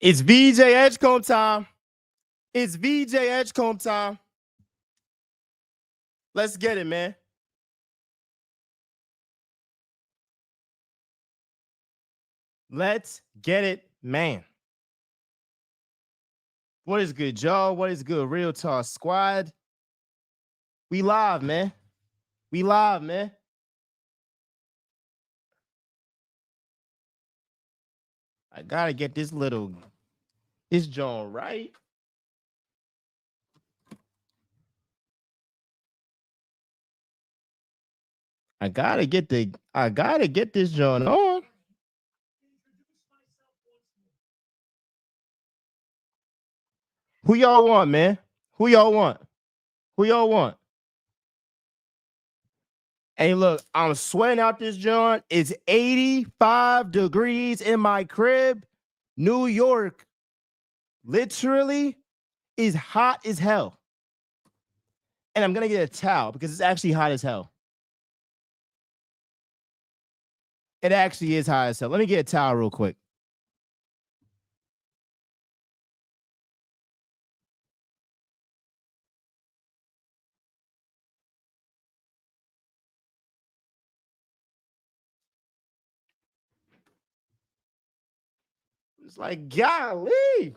It's VJ Edgecomb time. It's VJ Edgecomb time. Let's get it, man. Let's get it, man. What is good, y'all? What is good, Real Talk Squad? We live, man. We live, man. I gotta get this joint right. I gotta get this joint on. Who y'all want, man? Who y'all want? Who y'all want? Hey, look, I'm sweating out this joint. It's 85 degrees in my crib. New York literally is hot as hell. And I'm going to get a towel because it's actually hot as hell. It actually is hot as hell. Let me get a towel real quick. It's like, golly.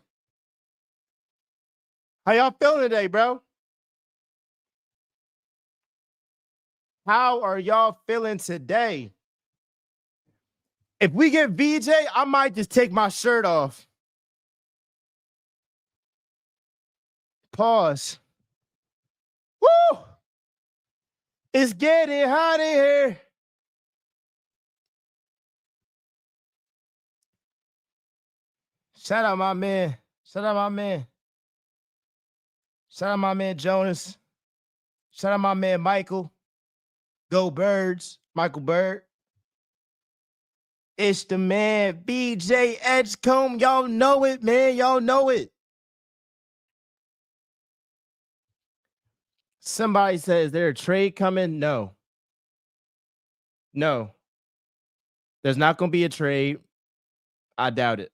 How y'all feeling today, bro? How are y'all feeling today? If we get VJ, I might just take my shirt off. Pause. Woo! It's getting hot in here. Shout out my man. Shout out my man. Shout out my man Jonas. Shout out my man Michael. Go Birds. Michael Bird. It's the man, BJ Edgecomb. Y'all know it, man. Y'all know it. Somebody says, is there a trade coming? No. No. There's not going to be a trade. I doubt it.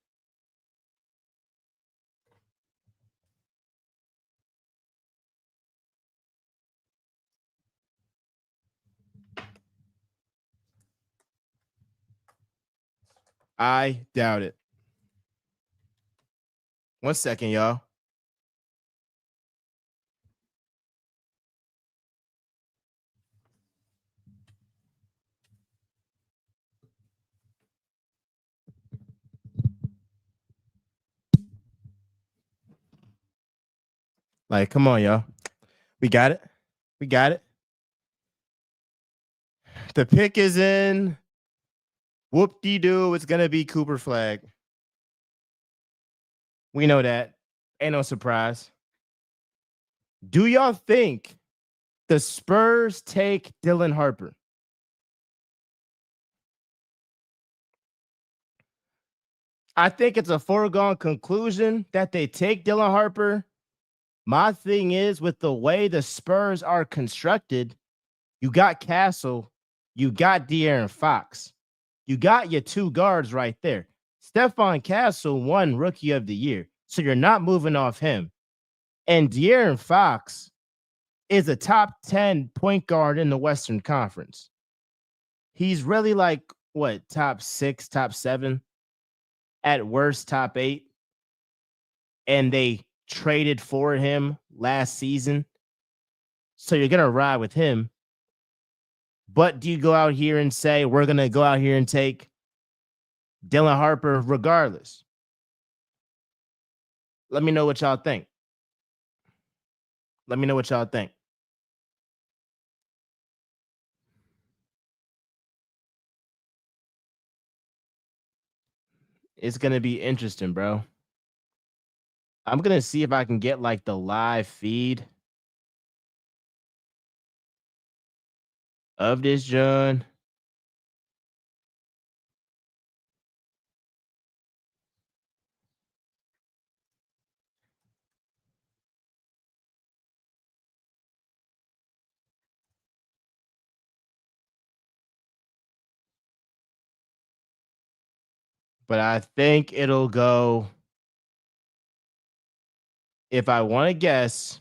I doubt it. 1 second, y'all. Like, come on, y'all. We got it. We got it. The pick is in. Whoop-de-doo. It's going to be Cooper Flag. We know that. Ain't no surprise. Do y'all think the Spurs take Dylan Harper? I think it's a foregone conclusion that they take Dylan Harper. My thing is, with the way the Spurs are constructed, you got Castle, you got De'Aaron Fox. You got your two guards right there. Stephon Castle won Rookie of the Year, so you're not moving off him. And De'Aaron Fox is a top 10 point guard in the Western Conference. He's really like, what, top 6, top 7? At worst, top 8. And they traded for him last season. So you're going to ride with him. But do you go out here and say, we're going to go out here and take Dylan Harper regardless? Let me know what y'all think. Let me know what y'all think. It's going to be interesting, bro. I'm going to see if I can get like the live feed of this, John. But I think it'll go If I want to guess,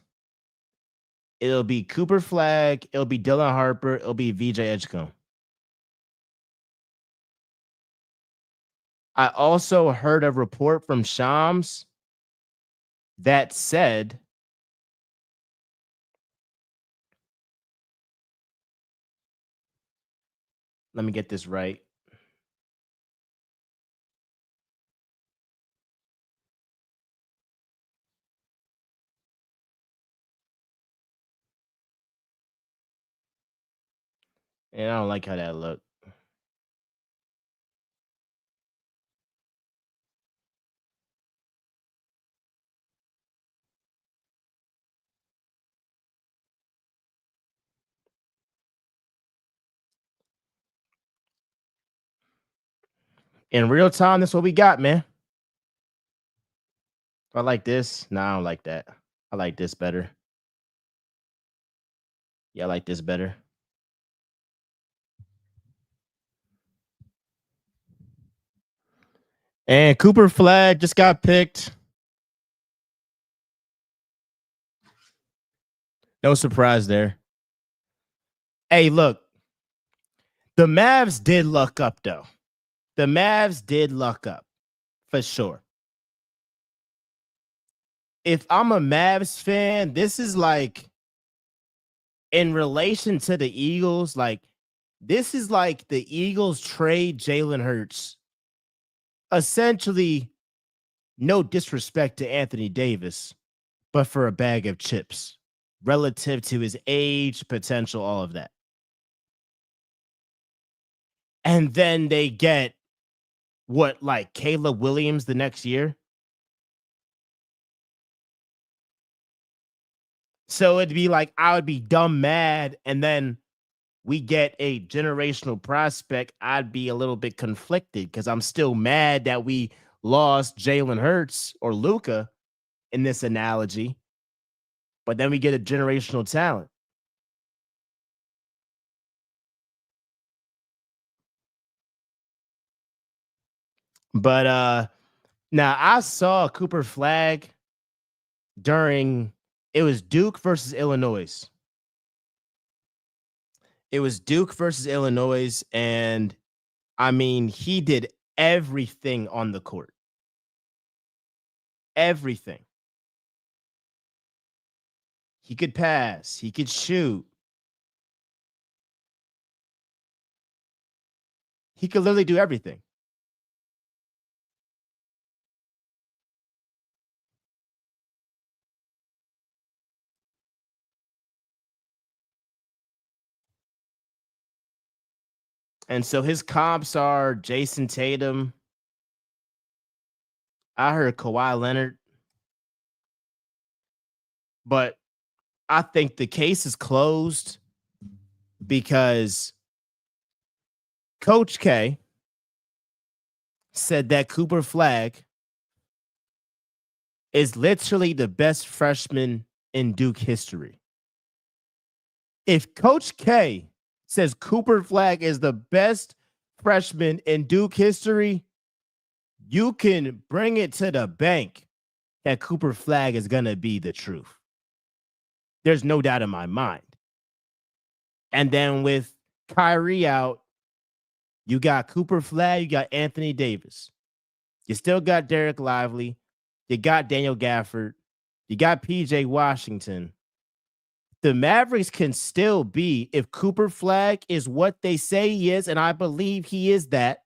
it'll be Cooper Flag, it'll be Dylan Harper, it'll be VJ Edgecomb. I also heard a report from Shams that said, let me get this right. And I don't like how that looked. In real time, that's what we got, man. I like this. No, I don't like that. I like this better. Yeah, I like this better. And Cooper Flag just got picked. No surprise there. Hey, look, the Mavs did luck up, though. The Mavs did luck up for sure. If I'm a Mavs fan, this is like in relation to the Eagles, like this is like the Eagles trade Jalen Hurts. Essentially, no disrespect to Anthony Davis, but for a bag of chips relative to his age, potential, all of that. And then they get what, like Caleb Williams the next year? So it'd be like I would be dumb mad, and then we get a generational prospect. I'd be a little bit conflicted because I'm still mad that we lost Jalen Hurts or Luca in this analogy, but then we get a generational talent. But now I saw Cooper Flag during it was Duke versus Illinois. It was Duke versus Illinois, and I mean, he did everything on the court. Everything. He could pass, he could shoot. He could literally do everything. And so his comps are Jason Tatum. I heard Kawhi Leonard, but I think the case is closed because Coach K said that Cooper Flag is literally the best freshman in Duke history. If Coach K says Cooper Flag is the best freshman in Duke history, you can bring it to the bank that Cooper Flag is going to be the truth. There's no doubt in my mind. And then with Kyrie out, you got Cooper Flag, you got Anthony Davis. You still got Derek Lively. You got Daniel Gafford. You got PJ Washington. The Mavericks can still be, if Cooper Flag is what they say he is, and I believe he is that,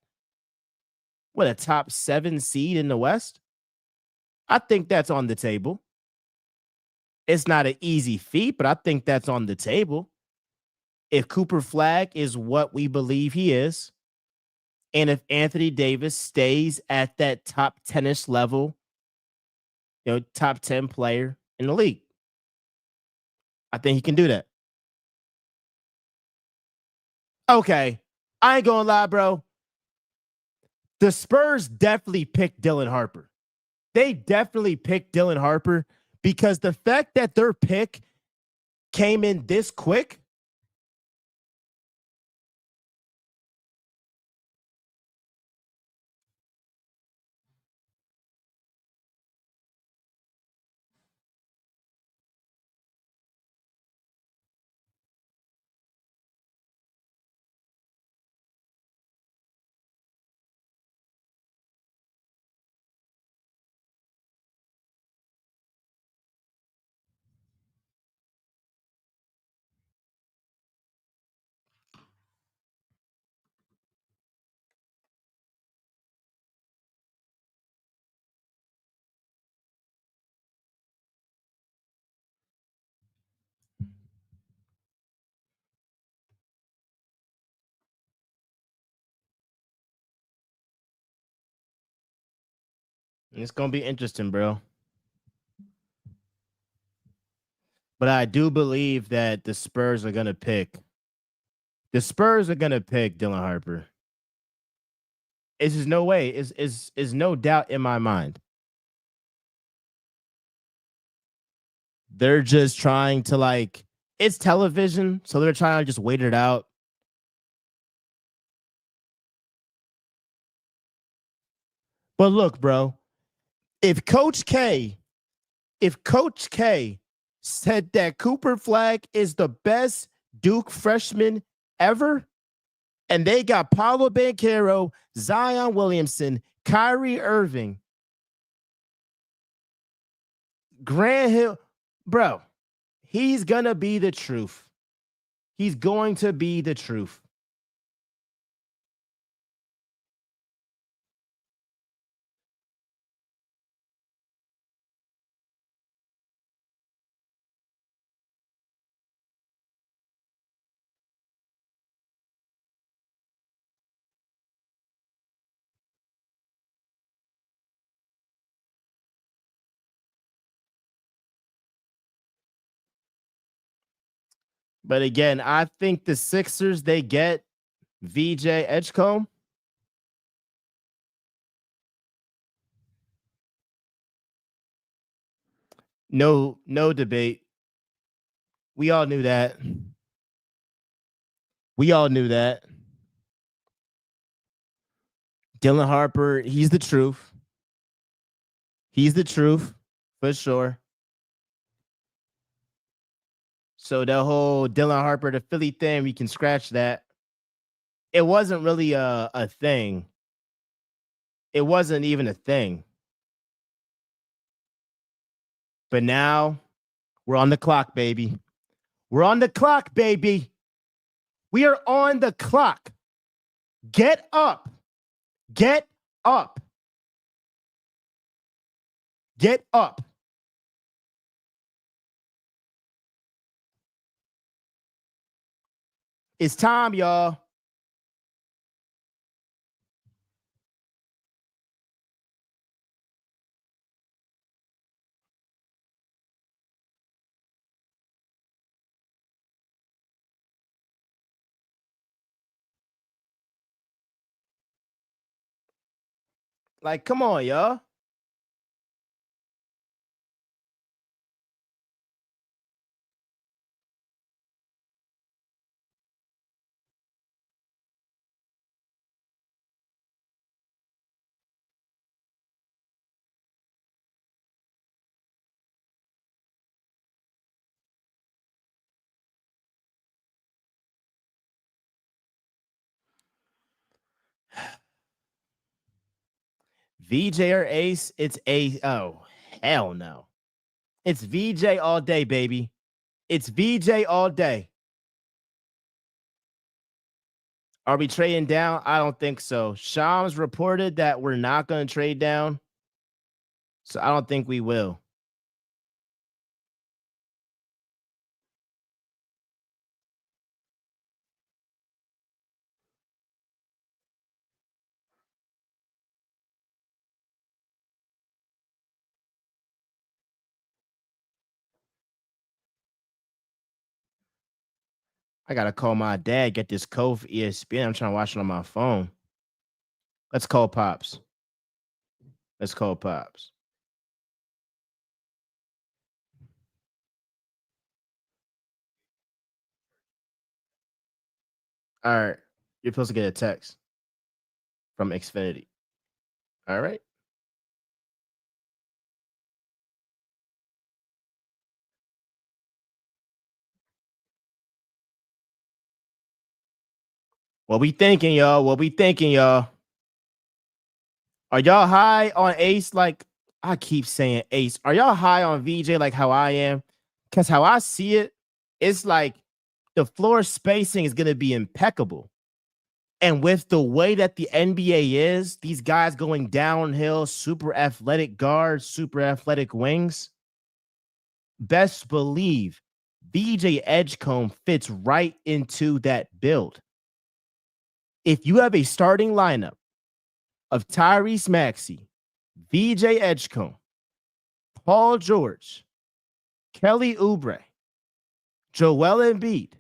what, a top 7 seed in the West? I think that's on the table. It's not an easy feat, but I think that's on the table. If Cooper Flag is what we believe he is, and if Anthony Davis stays at that top 10ish level, top 10 player in the league, I think he can do that. Okay. I ain't gonna lie, bro. The Spurs definitely picked Dylan Harper. They definitely picked Dylan Harper because the fact that their pick came in this quick. It's gonna be interesting, bro. But I do believe that the Spurs are gonna pick. The Spurs are gonna pick Dylan Harper. It's just no way. Is no doubt in my mind. They're just trying to like it's television, so they're trying to just wait it out. But look, bro, if Coach K, if Coach K said that Cooper Flag is the best Duke freshman ever, and they got Paulo Banchero, Zion Williamson, Kyrie Irving, Grant Hill, bro, he's gonna be the truth. He's going to be the truth. But again, I think the Sixers they get VJ Edgecomb. No, no debate. We all knew that. We all knew that. Dylan Harper, he's the truth. He's the truth for sure. So the whole Dylan Harper to Philly thing, we can scratch that. It wasn't really a thing. It wasn't even a thing. But now we're on the clock, baby. We're on the clock, baby. We are on the clock. Get up. Get up. Get up. It's time, y'all. Like, come on, y'all. VJ or Ace, it's a oh hell no. It's VJ all day, baby. It's VJ all day. Are we trading down? I don't think so. Shams reported that we're not going to trade down. So I don't think we will. I gotta call my dad, get this code for ESPN. I'm trying to watch it on my phone. Let's call Pops. Let's call Pops. All right. You're supposed to get a text from Xfinity. All right. What we thinking, y'all? What we thinking, y'all? Are y'all high on Ace? Like I keep saying Ace. Are y'all high on VJ like how I am? Because how I see it, it's like the floor spacing is going to be impeccable. And with the way that the NBA is, these guys going downhill, super athletic guards, super athletic wings, best believe VJ Edgecomb fits right into that build. If you have a starting lineup of Tyrese Maxey, VJ Edgecomb, Paul George, Kelly Oubre, Joel Embiid.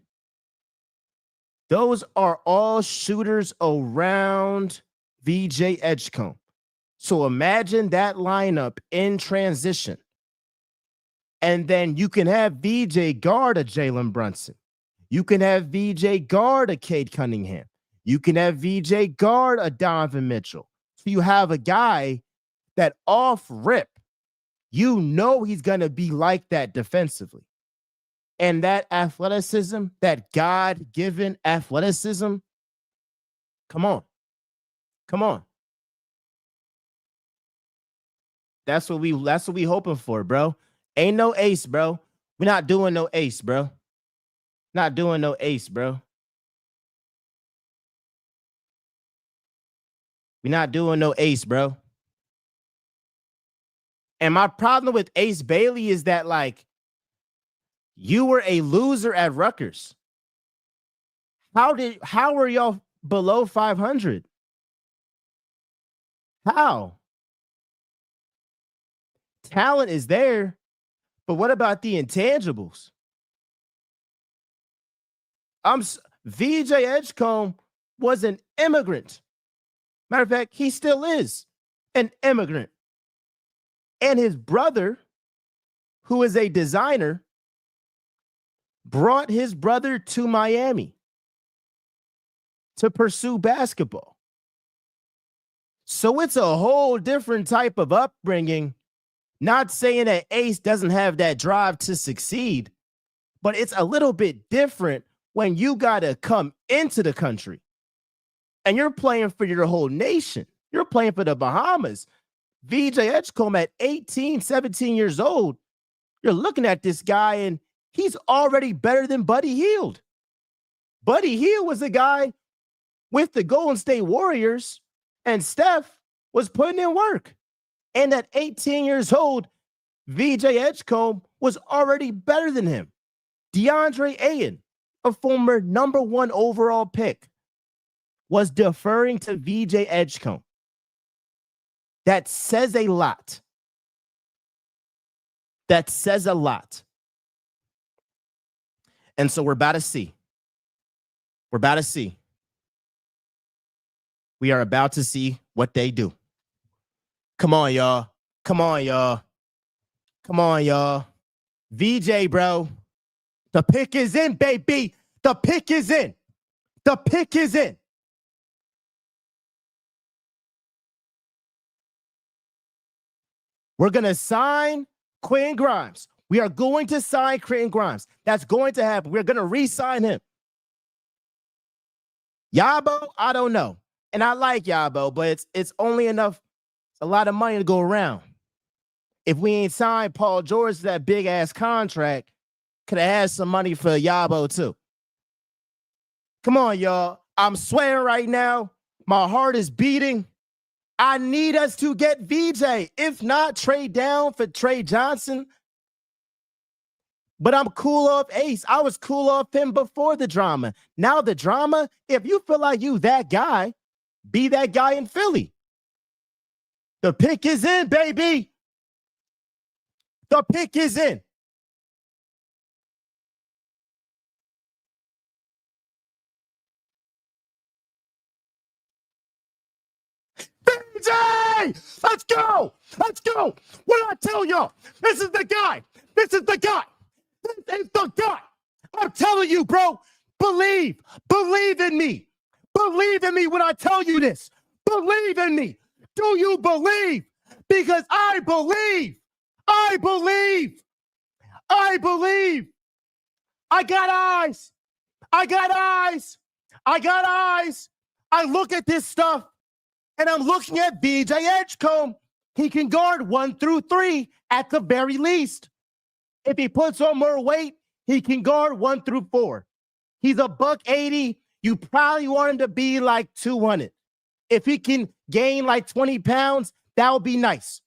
Those are all shooters around VJ Edgecomb. So imagine that lineup in transition. And then you can have VJ guard a Jalen Brunson. You can have VJ guard a Cade Cunningham. You can have VJ guard a Donovan Mitchell. So you have a guy that off rip, you know he's going to be like that defensively. And that athleticism, that God-given athleticism, come on. Come on. That's what we hoping for, bro. Ain't no ace, bro. We're not doing no ace, bro. Not doing no ace, bro. We're not doing no ace, bro. And my problem with Ace Bailey is that, like, you were a loser at Rutgers. How were y'all below 500? How? Talent is there, but what about the intangibles? VJ Edgecomb was an immigrant. Matter of fact, he still is an immigrant. And his brother, who is a designer, brought his brother to Miami to pursue basketball. So it's a whole different type of upbringing. Not saying that Ace doesn't have that drive to succeed, but it's a little bit different when you got to come into the country and you're playing for your whole nation. You're playing for the Bahamas. VJ Edgecomb at 18, 17 years old, you're looking at this guy and he's already better than Buddy Hield. Buddy Hield was a guy with the Golden State Warriors, and Steph was putting in work. And at 18 years old, VJ Edgecomb was already better than him. DeAndre Ayton, a former #1 overall pick, was deferring to VJ Edgecomb. That says a lot. That says a lot. And so we're about to see. We're about to see. We are about to see what they do. Come on, y'all. Come on, y'all. Come on, y'all. VJ, bro. The pick is in, baby. The pick is in. The pick is in. We're going to sign Quentin Grimes. We are going to sign Quentin Grimes. That's going to happen. We're going to re-sign him. Yabo, I don't know. And I like Yabo, but it's only enough. It's a lot of money to go around. If we ain't signed Paul George to that big-ass contract, could have had some money for Yabo too. Come on, y'all. I'm swearing right now. My heart is beating. I need us to get VJ. If not, trade down for Trey Johnson. But I'm cool off Ace. I was cool off him before the drama. Now the drama, if you feel like you that guy, be that guy in Philly. The pick is in, baby. The pick is in. VJ! Let's go! Let's go! What did I tell y'all? This is the guy. This is the guy. This is the guy. I'm telling you, bro. Believe. Believe in me. Believe in me when I tell you this. Believe in me. Do you believe? Because I believe. I believe. I believe. I got eyes. I got eyes. I got eyes. I look at this stuff and I'm looking at VJ Edgecomb. He can guard 1 through 3 at the very least. If he puts on more weight, he can guard 1 through 4. He's a $180. You probably want him to be like 200. If he can gain like 20 pounds, that would be nice.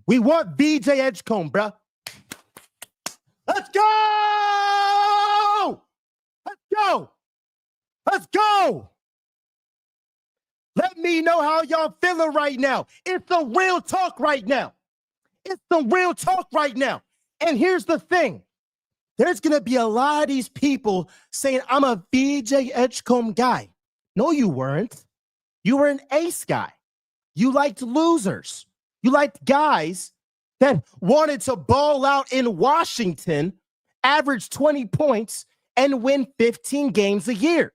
We want VJ Edgecomb, bro. Let's go! Let's go! Let's go! Let me know how y'all feeling right now. It's the real talk right now. It's the real talk right now. And here's the thing. There's going to be a lot of these people saying, I'm a VJ Edgecomb guy. No, you weren't. You were an ace guy. You liked losers. You liked guys that wanted to ball out in Washington, average 20 points, and win 15 games a year.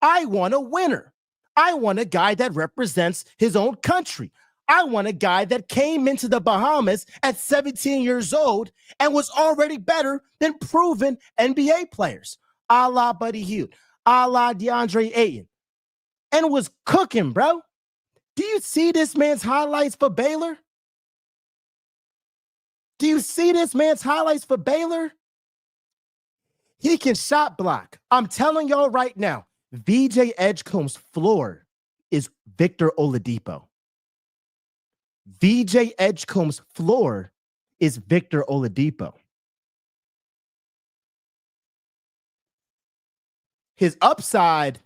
I want a winner. I want a guy that represents his own country. I want a guy that came into the Bahamas at 17 years old and was already better than proven NBA players, a la Buddy Hield, a la DeAndre Ayton, and was cooking, bro. Do you see this man's highlights for Baylor? Do you see this man's highlights for Baylor? He can shot block. I'm telling y'all right now, VJ Edgecomb's floor is Victor Oladipo. VJ Edgecomb's floor is Victor Oladipo. His upside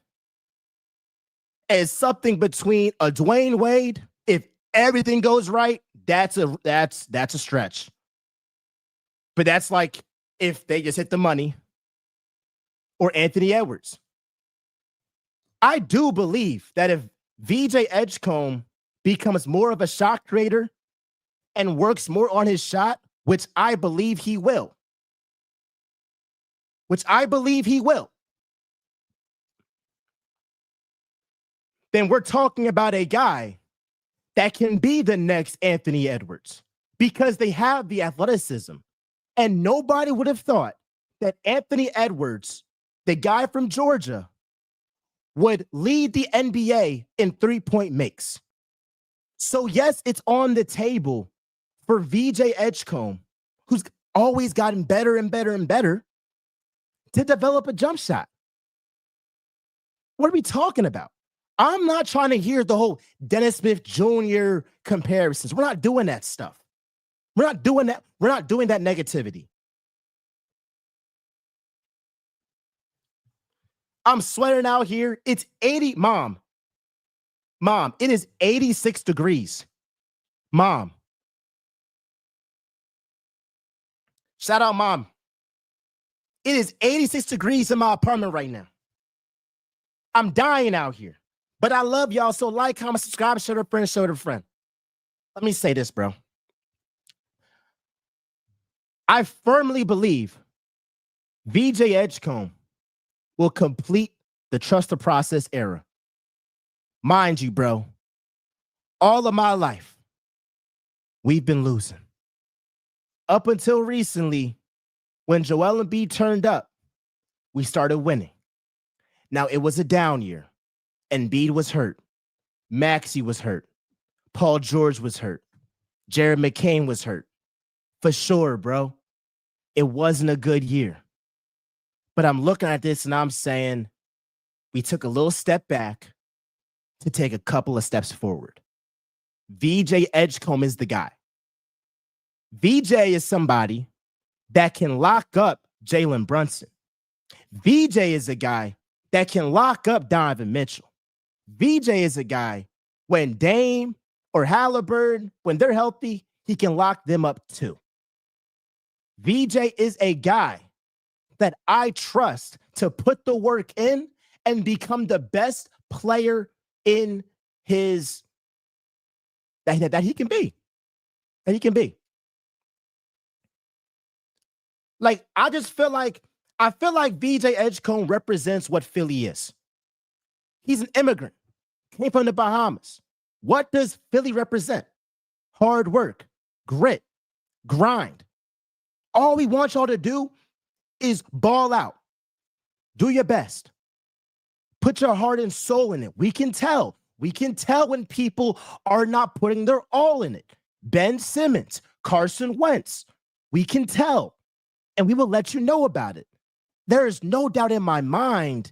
is something between a Dwayne Wade. If everything goes right, that's a stretch. But that's like if they just hit the money, or Anthony Edwards. I do believe that if VJ Edgecomb becomes more of a shot creator and works more on his shot, which I believe he will, then we're talking about a guy that can be the next Anthony Edwards because they have the athleticism. And nobody would have thought that Anthony Edwards, the guy from Georgia, would lead the NBA in three-point makes. So yes, it's on the table for VJ Edgecomb, who's always gotten better and better and better, to develop a jump shot. What are we talking about? I'm not trying to hear the whole Dennis Smith Jr. comparisons. We're not doing that stuff. We're not doing that. We're not doing that negativity. I'm sweating out here. It's 80. Mom, it is 86 degrees. Mom. Shout out, Mom. It is 86 degrees in my apartment right now. I'm dying out here. But I love y'all. So like, comment, subscribe, show a friend, show a friend. Let me say this, bro. I firmly believe VJ Edgecomb will complete the trust the process era. Mind you, bro, all of my life, we've been losing. Up until recently, when Joel Embiid turned up, we started winning. Now, it was a down year. Embiid was hurt. Maxey was hurt. Paul George was hurt. Jared McCain was hurt. For sure, bro. It wasn't a good year. But I'm looking at this and I'm saying we took a little step back to take a couple of steps forward. VJ Edgecomb is the guy. VJ is somebody that can lock up Jalen Brunson. VJ is a guy that can lock up Donovan Mitchell. VJ is a guy, when Dame or Halliburton, when they're healthy, he can lock them up too. VJ is a guy that I trust to put the work in and become the best player in his that he can be. That he can be. Like, I feel like VJ Edgecomb represents what Philly is. He's an immigrant, came from the Bahamas. What does Philly represent? Hard work, grit, grind. All we want y'all to do is ball out. Do your best. Put your heart and soul in it. We can tell. We can tell when people are not putting their all in it. Ben Simmons, Carson Wentz. We can tell. And we will let you know about it. There is no doubt in my mind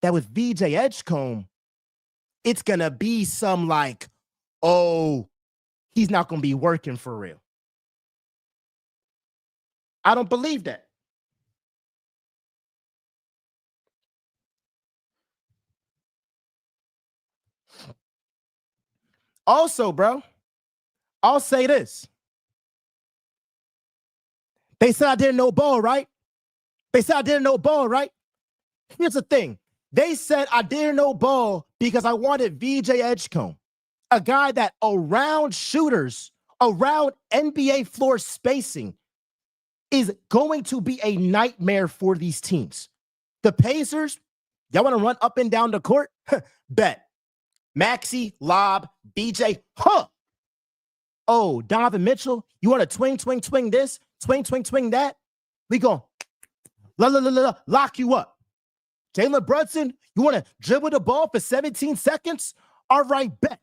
that with VJ Edgecomb, it's going to be some like, oh, he's not going to be working for real. I don't believe that. Also, bro, I'll say this. They said I didn't know ball, right? They said I didn't know ball, right? Here's the thing. They said I didn't know ball because I wanted VJ Edgecomb, a guy that around shooters, around NBA floor spacing, is going to be a nightmare for these teams. The Pacers, y'all want to run up and down the court? Bet. Maxey, Lob, BJ, Oh, Donovan Mitchell, you want to twing this, twing that? We go lock you up. Jalen Brunson, you want to dribble the ball for 17 seconds? All right, bet.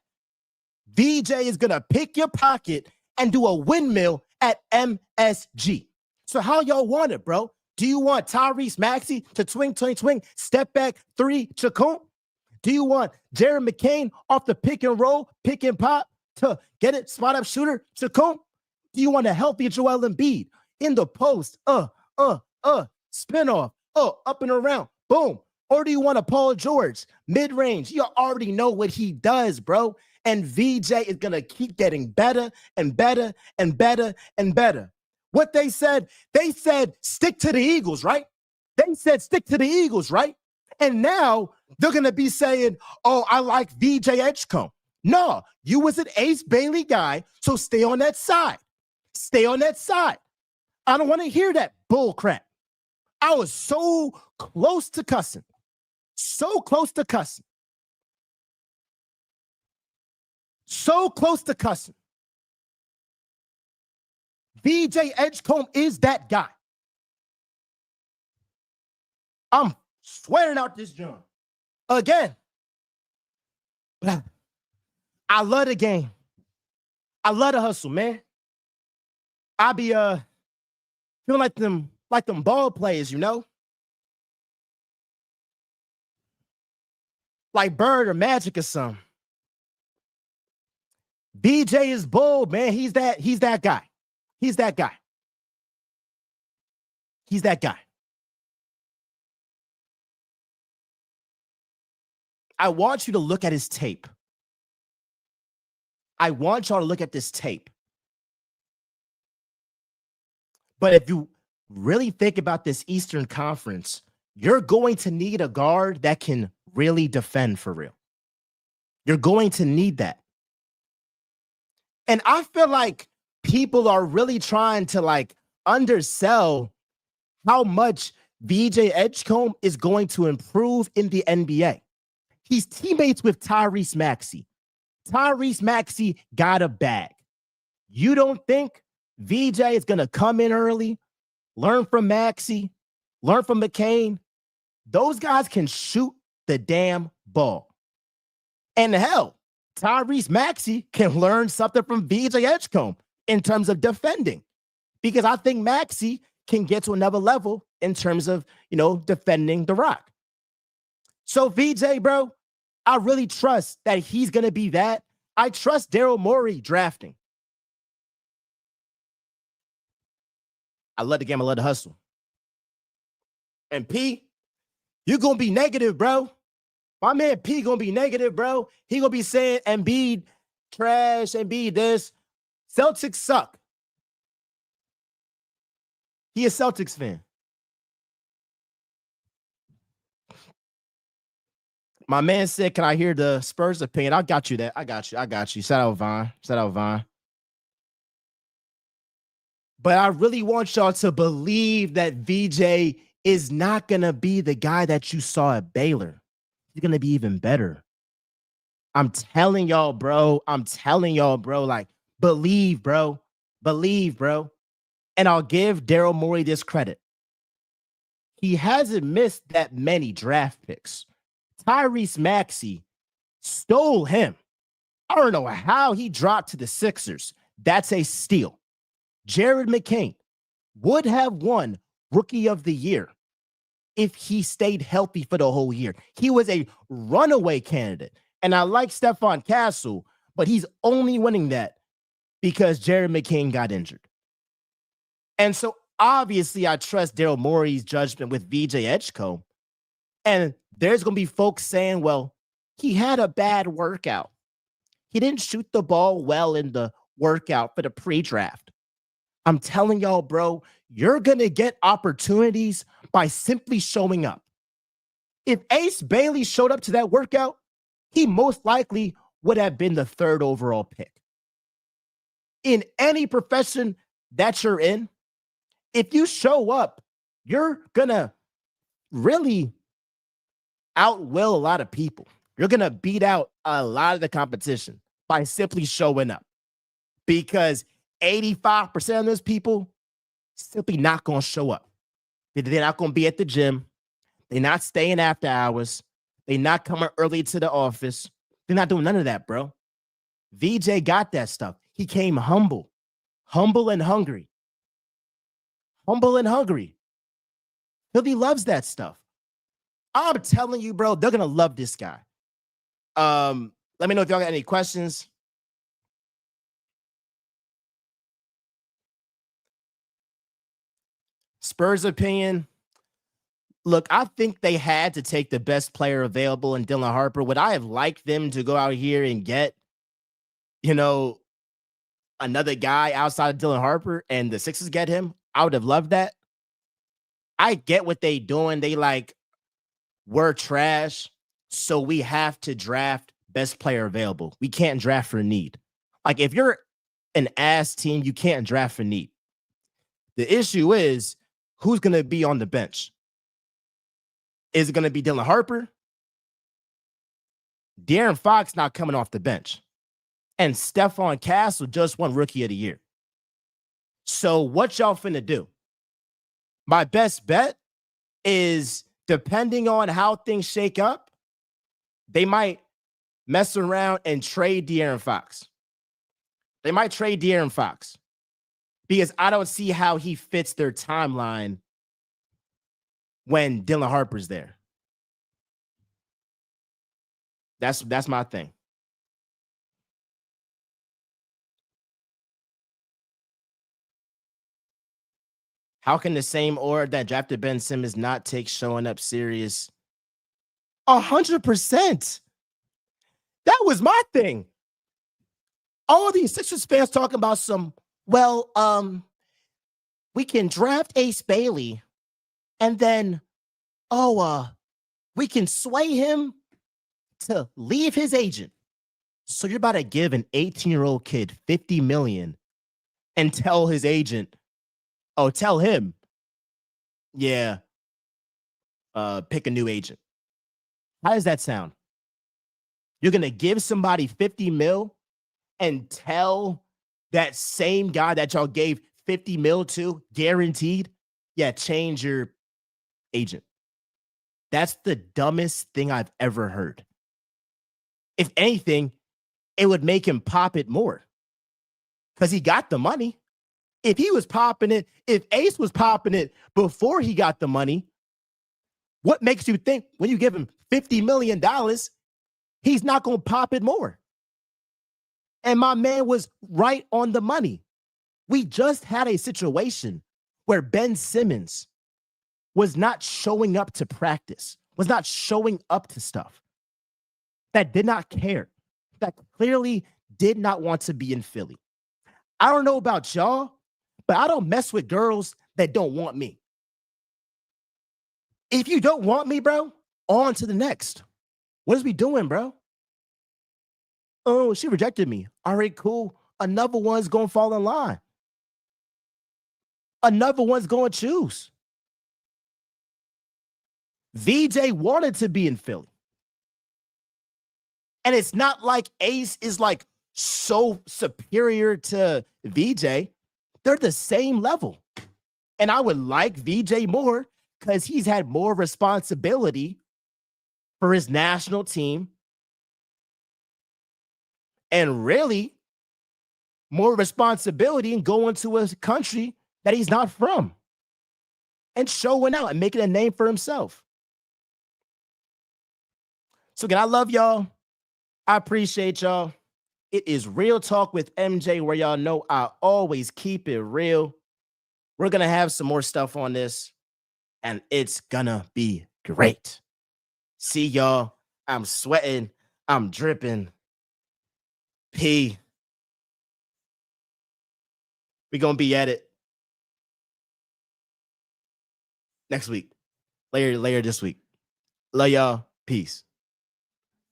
VJ is going to pick your pocket and do a windmill at MSG. So how y'all want it, bro? Do you want Tyrese Maxey to twing, step back, three, Chacon? Do you want Jared McCain off the pick and roll, pick and pop to get it, spot up shooter, Chacon? Do you want a healthy Joel Embiid in the post, spin off, up and around, boom? Or do you want a Paul George mid-range? You already know what he does, bro. And VJ is going to keep getting better and better and better and better. What they said stick to the Eagles, right? They said stick to the Eagles, right? And now they're going to be saying, oh, I like VJ Edgecomb. No, you was an Ace Bailey guy, so stay on that side. Stay on that side. I don't want to hear that bull crap. I was so close to cussing. So close to cussing. So close to cussing. VJ Edgecomb is that guy. I'm swearing out this joint. Again. I love the game. I love the hustle, man. I be feeling like them ball players, you know? Like Bird or Magic or something. BJ is bold, man. He's that guy. He's that guy. He's that guy. I want you to look at his tape. I want y'all to look at this tape. But if you really think about this Eastern Conference, you're going to need a guard that can really defend for real. You're going to need that. And I feel like people are really trying to like undersell how much VJ Edgecomb is going to improve in the NBA. He's teammates with Tyrese Maxey. Tyrese Maxey got a bag. You don't think VJ is going to come in early, learn from Maxey, learn from McCain? Those guys can shoot the damn ball. And hell, Tyrese Maxey can learn something from VJ Edgecomb in terms of defending, because I think Maxey can get to another level in terms of, defending the rock. So VJ, bro, I really trust that he's going to be that. I trust Daryl Morey drafting. I love the game. I love the hustle. And P, you're going to be negative, bro. My man P going to be negative, bro. He going to be saying Embiid trash, Embiid this. Celtics suck. He a Celtics fan. My man said, can I hear the Spurs opinion? I got you that. I got you. Shout out Vaughn. But I really want y'all to believe that VJ is not going to be the guy that you saw at Baylor. He's going to be even better. I'm telling y'all, bro. Like, believe, bro. And I'll give Daryl Morey this credit. He hasn't missed that many draft picks. Tyrese Maxey stole him. I don't know how he dropped to the Sixers. That's a steal. Jared McCain would have won Rookie of the Year if he stayed healthy for the whole year. He was a runaway candidate. And I like Stephon Castle, but he's only winning that because Jared McCain got injured. And so obviously I trust Daryl Morey's judgment with VJ Edgecomb. And there's going to be folks saying, well, he had a bad workout. He didn't shoot the ball well in the workout for the pre-draft. I'm telling y'all, bro, you're going to get opportunities by simply showing up. If Ace Bailey showed up to that workout, he most likely would have been the 3rd overall pick. In any profession that you're in, if you show up, you're going to really outwill a lot of people. You're going to beat out a lot of the competition by simply showing up, because 85% of those people simply not going to show up. They're not going to be at the gym. They're not staying after hours. They're not coming early to the office. They're not doing none of that, bro. VJ got that stuff. He came humble and hungry. Humble and hungry. Philly loves that stuff. I'm telling you, bro, they're going to love this guy. Let me know if y'all got any questions. Spurs opinion. Look, I think they had to take the best player available in Dylan Harper. Would I have liked them to go out here and get, another guy outside of Dylan Harper and the Sixers get him? I would have loved that. I get what they doing. They we're trash, so we have to draft best player available. We can't draft for need. If you're an ass team, you can't draft for need. The issue is, who's going to be on the bench? Is it going to be Dylan Harper? De'Aaron Fox not coming off the bench. And Stephon Castle just won Rookie of the Year. So what y'all finna do? My best bet is, depending on how things shake up, they might mess around and trade De'Aaron Fox. They might trade De'Aaron Fox, because I don't see how he fits their timeline when Dylan Harper's there. That's my thing. How can the same order that drafted Ben Simmons not take showing up serious? 100%. That was my thing. All these Sixers fans talking about we can draft Ace Bailey and then, we can sway him to leave his agent. So you're about to give an 18-year-old kid $50 million and tell his agent, tell him, pick a new agent. How does that sound? You're going to give somebody 50 mil and tell that same guy that y'all gave 50 mil to, guaranteed, change your agent. That's the dumbest thing I've ever heard. If anything, it would make him pop it more, because he got the money. If he was popping it, if Ace was popping it before he got the money, what makes you think when you give him $50 million, he's not going to pop it more? And my man was right on the money. We just had a situation where Ben Simmons was not showing up to practice, was not showing up to stuff, that did not care, that clearly did not want to be in Philly. I don't know about y'all, but I don't mess with girls that don't want me. If you don't want me, bro, on to the next. What is we doing, bro? Oh, she rejected me. All right, cool. Another one's going to fall in line. Another one's going to choose. VJ wanted to be in Philly. And it's not like Ace is so superior to VJ. They're the same level. And I would like VJ more because he's had more responsibility for his national team, and really more responsibility in going to a country that he's not from and showing out and making a name for himself. So again, I love y'all. I appreciate y'all. It is Real Talk with MJ, where y'all know I always keep it real. We're going to have some more stuff on this, and it's going to be great. See y'all. I'm sweating. I'm dripping. P. We're gonna be at it next week. Later this week. Love y'all. Peace.